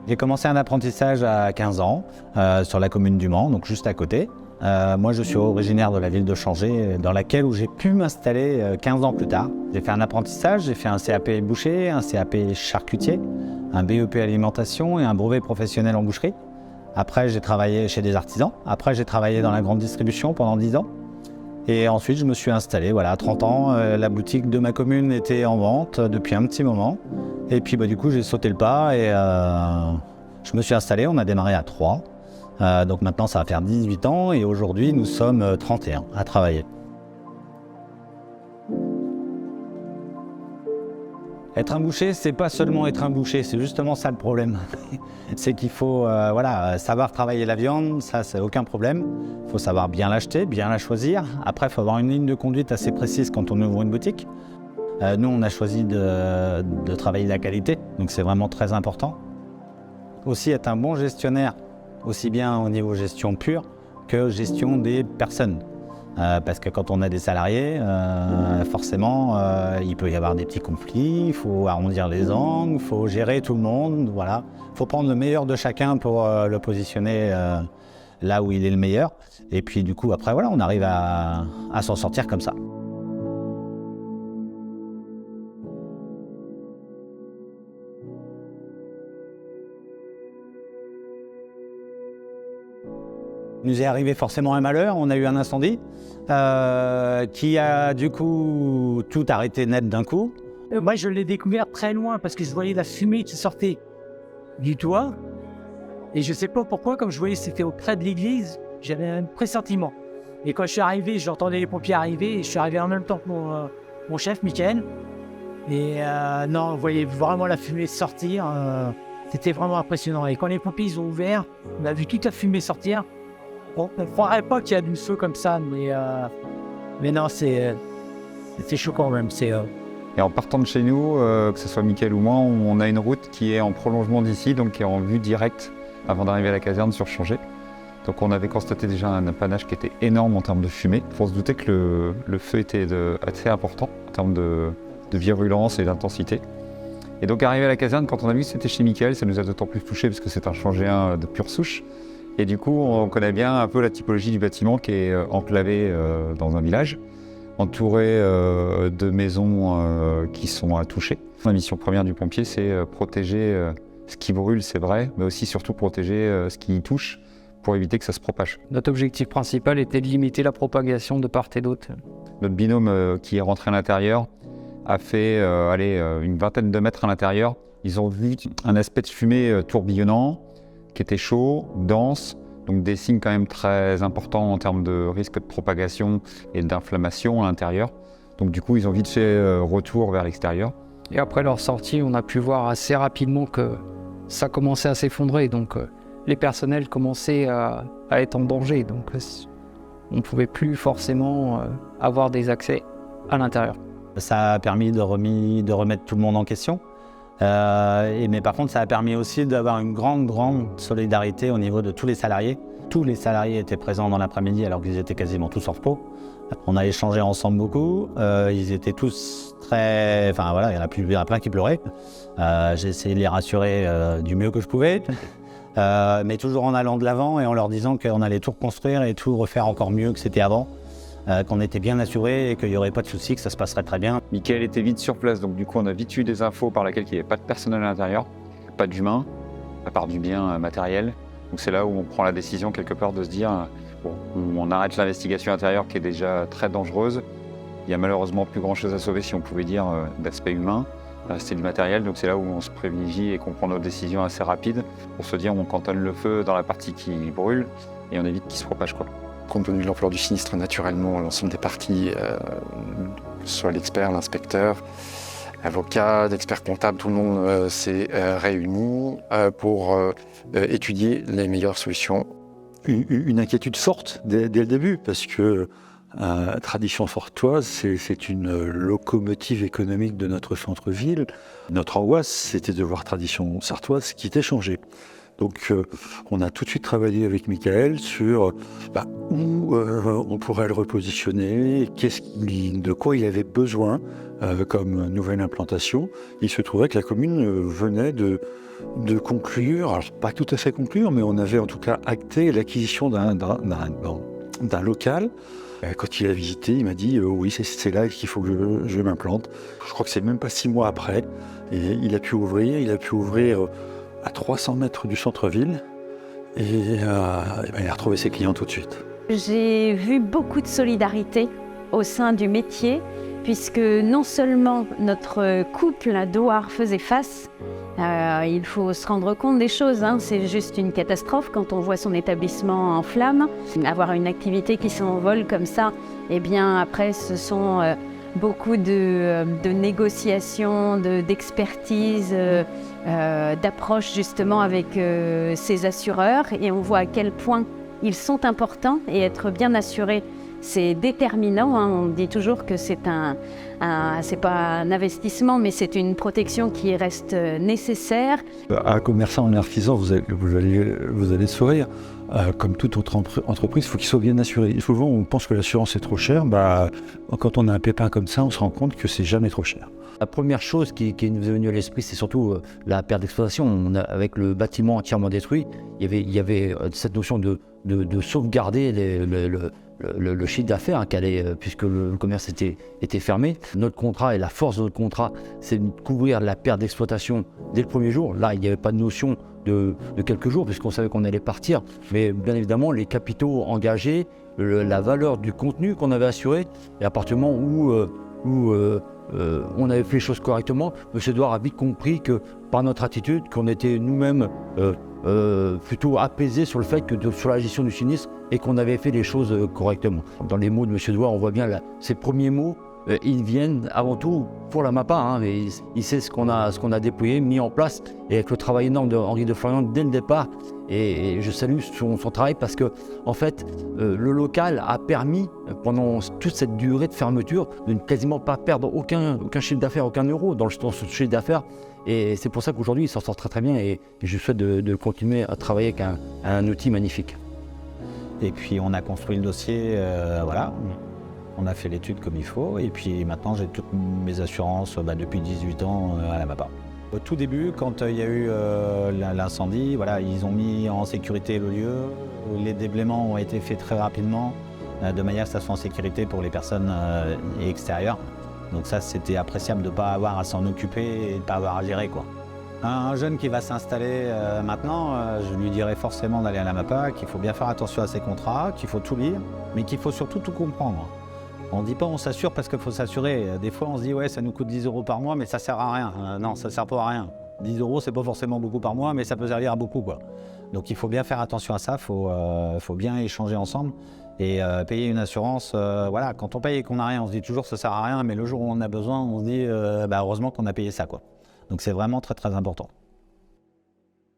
J'ai commencé un apprentissage à 15 ans sur la commune du Mans, donc juste à côté. Moi, je suis originaire de la ville de Changé, dans laquelle où j'ai pu m'installer 15 ans plus tard. J'ai fait un apprentissage, j'ai fait un CAP boucher, un CAP charcutier, un BEP alimentation et un brevet professionnel en boucherie. Après, j'ai travaillé chez des artisans. Après, j'ai travaillé dans la grande distribution pendant 10 ans. Et ensuite, je me suis installé, voilà, à 30 ans. La boutique de ma commune était en vente depuis un petit moment. Et puis, du coup, j'ai sauté le pas et je me suis installé. On a démarré à 3. Donc maintenant, ça va faire 18 ans. Et aujourd'hui, nous sommes 31 à travailler. Être un boucher, c'est pas seulement être un boucher, c'est justement ça le problème. C'est qu'il faut savoir travailler la viande, ça c'est aucun problème. Il faut savoir bien l'acheter, bien la choisir. Après, il faut avoir une ligne de conduite assez précise quand on ouvre une boutique. Nous, on a choisi de travailler la qualité, donc c'est vraiment très important. Aussi être un bon gestionnaire, aussi bien au niveau gestion pure que gestion des personnes. Parce que quand on a des salariés, forcément, il peut y avoir des petits conflits, il faut arrondir les angles, il faut gérer tout le monde, voilà. Il faut prendre le meilleur de chacun pour le positionner là où il est le meilleur. Et puis du coup, après, voilà, on arrive à s'en sortir comme ça. Il nous est arrivé forcément un malheur, on a eu un incendie qui a du coup tout arrêté net d'un coup. Moi je l'ai découvert très loin parce que je voyais la fumée qui sortait du toit et je sais pas pourquoi, comme je voyais que c'était auprès de l'église, j'avais un pressentiment. Et quand je suis arrivé, j'entendais les pompiers arriver et je suis arrivé en même temps que mon chef, Mickaël. Et non, on voyait vraiment la fumée sortir, c'était vraiment impressionnant. Et quand les pompiers ils ont ouvert, on a vu toute la fumée sortir. On ne croirait pas qu'il y a du feu comme ça, mais non, c'est choquant même. Et en partant de chez nous, que ce soit Mickaël ou moi, on a une route qui est en prolongement d'ici, donc qui est en vue directe avant d'arriver à la caserne sur Changé. Donc on avait constaté déjà un panache qui était énorme en termes de fumée. Il faut se douter que le feu était assez important en termes de virulence et d'intensité. Et donc arrivé à la caserne, quand on a vu que c'était chez Mickaël, ça nous a d'autant plus touché parce que c'est un Changéen de pure souche. Et du coup, on connaît bien un peu la typologie du bâtiment qui est enclavé dans un village, entouré de maisons qui sont à toucher. La mission première du pompier, c'est protéger ce qui brûle, c'est vrai, mais aussi surtout protéger ce qui y touche pour éviter que ça se propage. Notre objectif principal était de limiter la propagation de part et d'autre. Notre binôme qui est rentré à l'intérieur a fait une vingtaine de mètres à l'intérieur. Ils ont vu un aspect de fumée tourbillonnant, qui était chaud, dense, donc des signes quand même très importants en termes de risque de propagation et d'inflammation à l'intérieur. Donc du coup, ils ont vite fait retour vers l'extérieur. Et après leur sortie, on a pu voir assez rapidement que ça commençait à s'effondrer, donc les personnels commençaient à être en danger, donc on ne pouvait plus forcément avoir des accès à l'intérieur. Ça a permis de remettre tout le monde en question. Mais par contre, ça a permis aussi d'avoir une grande solidarité au niveau de tous les salariés. Tous les salariés étaient présents dans l'après-midi alors qu'ils étaient quasiment tous hors repos. On a échangé ensemble beaucoup. Ils étaient tous très... Enfin voilà, il y en a plein qui pleuraient. J'ai essayé de les rassurer du mieux que je pouvais. Mais toujours en allant de l'avant et en leur disant qu'on allait tout reconstruire et tout refaire encore mieux que c'était avant. Qu'on était bien assuré et qu'il n'y aurait pas de soucis, que ça se passerait très bien. Mickaël était vite sur place, donc du coup on a vite eu des infos par lesquelles il n'y avait pas de personnel à l'intérieur, pas d'humain, à part du bien matériel. Donc c'est là où on prend la décision quelque part de se dire, bon, on arrête l'investigation intérieure qui est déjà très dangereuse. Il n'y a malheureusement plus grand chose à sauver si on pouvait dire d'aspect humain. C'est du matériel, donc c'est là où on se privilégie et qu'on prend nos décisions assez rapides pour se dire on cantonne le feu dans la partie qui brûle et on évite qu'il se propage, quoi. Compte tenu de l'ampleur du sinistre, naturellement, l'ensemble des parties, soit l'expert, l'inspecteur, avocat, d'experts comptables, tout le monde s'est réuni pour étudier les meilleures solutions. Une inquiétude forte dès le début, parce que Tradition Sartoise, c'est une locomotive économique de notre centre-ville. Notre angoisse, c'était de voir Tradition Sartoise quitter Changé. Donc on a tout de suite travaillé avec Michael sur où on pourrait le repositionner, de quoi il avait besoin comme nouvelle implantation. Il se trouvait que la commune venait de conclure, alors pas tout à fait conclure, mais on avait en tout cas acté l'acquisition d'un local. Quand il a visité, il m'a dit oui, c'est là qu'il faut que je m'implante. Je crois que c'est même pas 6 mois après. Et il a pu ouvrir à 300 mètres du centre-ville. Et il a retrouvé ses clients tout de suite. J'ai vu beaucoup de solidarité au sein du métier, puisque non seulement notre couple à Douar faisait face, il faut se rendre compte des choses, hein. C'est juste une catastrophe quand on voit son établissement en flammes. Avoir une activité qui s'envole comme ça, eh bien après ce sont beaucoup de négociations, d'expertise, d'approche justement avec ces assureurs, et on voit à quel point ils sont importants, et être bien assuré, c'est déterminant, hein. On dit toujours que c'est c'est pas un investissement, mais c'est une protection qui reste nécessaire. Un commerçant, un artisan, vous allez sourire. Comme toute autre entreprise, il faut qu'il soit bien assuré. Souvent, on pense que l'assurance est trop chère. Quand on a un pépin comme ça, on se rend compte que c'est jamais trop cher. La première chose qui nous est venue à l'esprit, c'est surtout la perte d'exploitation. Avec le bâtiment entièrement détruit, il y avait cette notion de sauvegarder le chiffre d'affaires, puisque le commerce était fermé. Notre contrat, et la force de notre contrat, c'est de couvrir la perte d'exploitation dès le premier jour. Là, il n'y avait pas de notion de quelques jours, puisqu'on savait qu'on allait partir. Mais bien évidemment, les capitaux engagés, la valeur du contenu qu'on avait assuré, et à partir du moment où on avait fait les choses correctement, M. Douar a vite compris que, par notre attitude, qu'on était nous-mêmes plutôt apaisés sur le fait que sur la gestion du sinistre, et qu'on avait fait les choses correctement. Dans les mots de M. Douar, on voit bien ces premiers mots, ils viennent avant tout pour la MAPA, hein, mais il sait ce qu'on a déployé, mis en place, et avec le travail énorme d'Henri de Florian dès le départ. Et je salue son travail, parce que en fait, le local a permis, pendant toute cette durée de fermeture, de ne quasiment pas perdre aucun chiffre d'affaires, aucun euro dans ce chiffre d'affaires. Et c'est pour ça qu'aujourd'hui, il s'en sort très très bien, et je souhaite de continuer à travailler avec un outil magnifique. Et puis on a construit le dossier, voilà. On a fait l'étude comme il faut, et puis maintenant j'ai toutes mes assurances depuis 18 ans à la MAPA. Au tout début, quand il y a eu l'incendie, voilà, ils ont mis en sécurité le lieu. Les déblaiements ont été faits très rapidement, de manière que ça soit en sécurité pour les personnes extérieures. Donc ça, c'était appréciable de ne pas avoir à s'en occuper et de ne pas avoir à gérer, quoi. Un jeune qui va s'installer maintenant, je lui dirais forcément d'aller à la MAPA, qu'il faut bien faire attention à ses contrats, qu'il faut tout lire, mais qu'il faut surtout tout comprendre. On ne dit pas on s'assure parce qu'il faut s'assurer. Des fois, on se dit ouais, ça nous coûte 10 € par mois, mais ça sert à rien. Non, ça sert pas à rien. 10 €, c'est pas forcément beaucoup par mois, mais ça peut servir à beaucoup, quoi. Donc il faut bien faire attention à ça, faut bien échanger ensemble et payer une assurance. Voilà, quand on paye et qu'on n'a rien, on se dit toujours ça sert à rien, mais le jour où on a besoin, on se dit heureusement qu'on a payé ça, quoi. Donc c'est vraiment très très important.